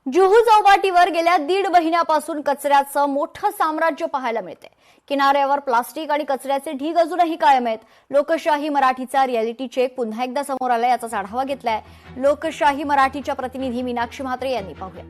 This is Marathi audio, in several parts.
जुहू चौपाटीवर गेल्या 1.5 महिन्यापासून कचऱ्याचं मोठं साम्राज्य पाहायला मिळते। किनाऱ्यावर प्लास्टिक आणि कचऱ्याचे ढीग अजूनही कायम आहेत। लोकशाही मराठीचा रियालिटी चेक पुन्हा एकदा समोर आलाय, याचा आढावा घेतलाय लोकशाही मराठीच्या प्रतिनिधी मीनाक्षी म्हात्रे यांनी। पाहूया।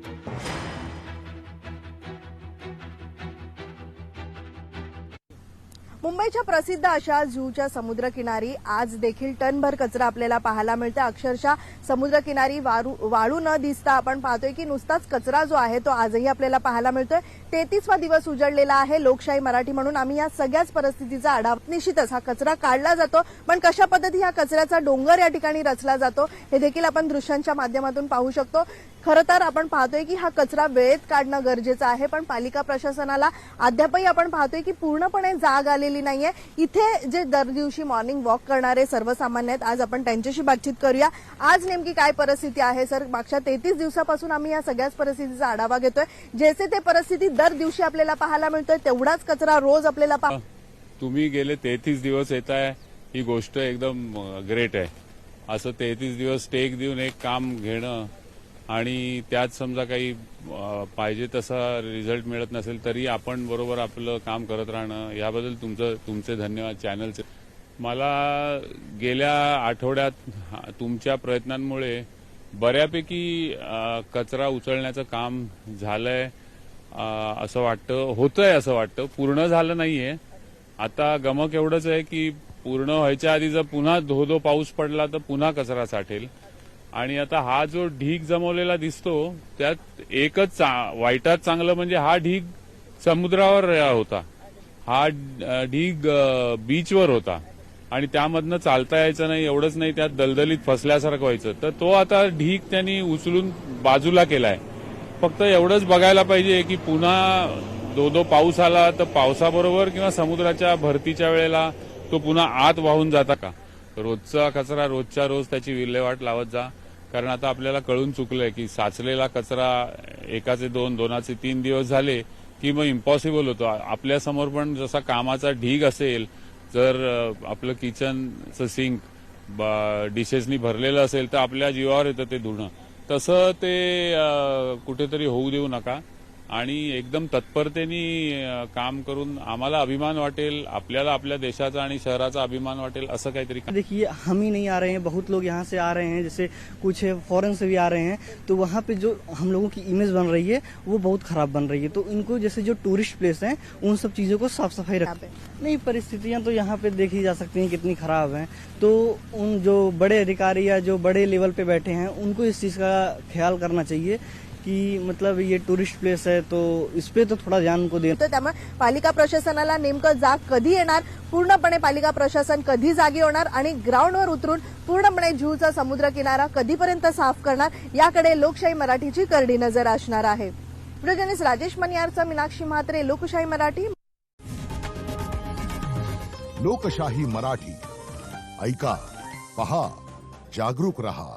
मुंबईच्या प्रसिद्ध अशा जुहूच्या समुद्रकिनारी आज देखील टनभर कचरा आपल्याला पाहायला मिळतो। अक्षरशः समुद्रकिनारी वाळू न दिसता आपण पाहतोय की नुसताच कचरा जो आहे तो आजही आपल्याला पाहायला मिळतोय। 33वा दिवस उजळलेला आहे। लोकशाही मराठी म्हणून आम्ही या सगळ्याच परिस्थितीचा आढावा, निश्चितच हा कचरा काढला जातो, पण कशा पद्धती हा कचऱ्याचा डोंगर या ठिकाणी रचला जातो हे देखील आपण दृश्यांच्या माध्यमातून पाहू शकतो। खरं तर आपण पाहतोय की हा कचरा वेळेत काढणं गरजेचं आहे, पण पालिका प्रशासनाला अद्यापही आपण पाहतोय की पूर्णपणे जाग आलेली नाहीये। इथे जे दर दिवशी मॉर्निंग वॉक करणारे सर्वसामान्य आहेत, आज आपण त्यांच्याशी बातचीत करूया। आज नेमकी काय परिस्थिती आहे सर? मागच्या 33 दिवसापासून आम्ही या सगळ्याच परिस्थितीचा आढावा घेतोय। जैसे ते परिस्थिती दर दिवशी आपल्याला पाहायला मिळतोय, तेवढाच कचरा रोज आपल्याला तुम्ही गेले 33 दिवस येताय, ही गोष्ट एकदम ग्रेट आहे। असं 33 दिवस टेक देऊन एक काम घेणं आणि त्यात समजा काही पाहिजे तसा रिझल्ट मिळत नसेल तरी आपण बरोबर आपलं काम करत राहणं, याबद्दल तुमचे धन्यवाद चॅनलचे। मला गेल्या आठवड्यात तुमच्या प्रयत्नांमुळे बऱ्यापैकी कचरा उचलण्याचं काम झालंय असं वाटतं, होतंय असं वाटतं। पूर्ण झालं नाहीये। आता गमक एवढंच आहे की पूर्ण व्हायच्या आधी जर पुन्हा धो पाऊस पडला तर पुन्हा कचरा साठेल। आणि आता हा जो ढीग जमवलेला दिसतो त्यात एकच वाईटात चांगलं म्हणजे हा ढीग समुद्रावर होता, हा ढीग बीचवर होता आणि त्यामधनं चालता यायचं नाही। एवढंच नाही, त्यात दलदलीत फसल्यासारखं व्हायचं, तर तो आता ढीग त्यांनी उचलून बाजूला केलाय। फक्त एवढंच बघायला पाहिजे की पुन्हा दो पाऊस आला तर पावसाबरोबर किंवा समुद्राच्या भरतीच्या वेळेला तो पुन्हा आत वाहून जाता का। रोजचा कचरा रोजच्या रोज त्याची विल्हेवाट लावत जा, कारण आता आपल्याला कळून चुकलंय की साचलेला कचरा एकाचे 2, 2चे 3 दिवस झाले की मग इम्पॉसिबल होतो। आपल्या समोर पण जसा कामाचा ढीग असेल, जर आपलं किचनचं सिंक डिशेसनी भरलेलं असेल तर आपल्या जीवावर येतं ते धुणं, तसं ते कुठेतरी होऊ देऊ नका आणि एकदम तत्परतेने काम करून आम्हाला अभिमान वाटेल, आपल्याला आपल्या देशाचा आणि शहराचा अभिमान वाटेल असं काहीतरी। देखिए, हम ही नहीं आ रहे हैं, बहुत लोग यहाँ से आ रहे हैं, जैसे कुछ फॉरेन से भी आ रहे हैं, तो वहाँ पे जो हम लोगों की इमेज बन रही है वो बहुत खराब बन रही है। तो इनको जैसे जो टूरिस्ट प्लेस हैं उन सब चीजों को साफ सफाई रखें। नहीं, परिस्थितियां तो यहाँ पे देखी जा सकती हैं कितनी खराब हैं, तो उन जो बड़े अधिकारी या जो बड़े लेवल पे बैठे हैं उनको इस चीज का ख्याल करना चाहिए की मतलब ये टूरिस्ट प्लेस है, तो इस पे तो थोड़ा ध्यान को दें। त्यामुळे पालिका प्रशासनाला नेमकं जाग कधी येणार, पूर्णपणे पालिका प्रशासन कधी जागी होणार आणि ग्राउंडवर उतरून पूर्णपणे जुहूचा समुद्र किनारा कधीपर्यंत साफ करणार, याकडे लोकशाही मराठीची करडी नजर असणार आहे। व्हिडिओ जर्नलिस्ट राजेश मनियारचा मीनाक्षी म्हात्रे, लोकशाही मराठी। लोकशाही मराठी ऐका, पहा, जागरूक रहा।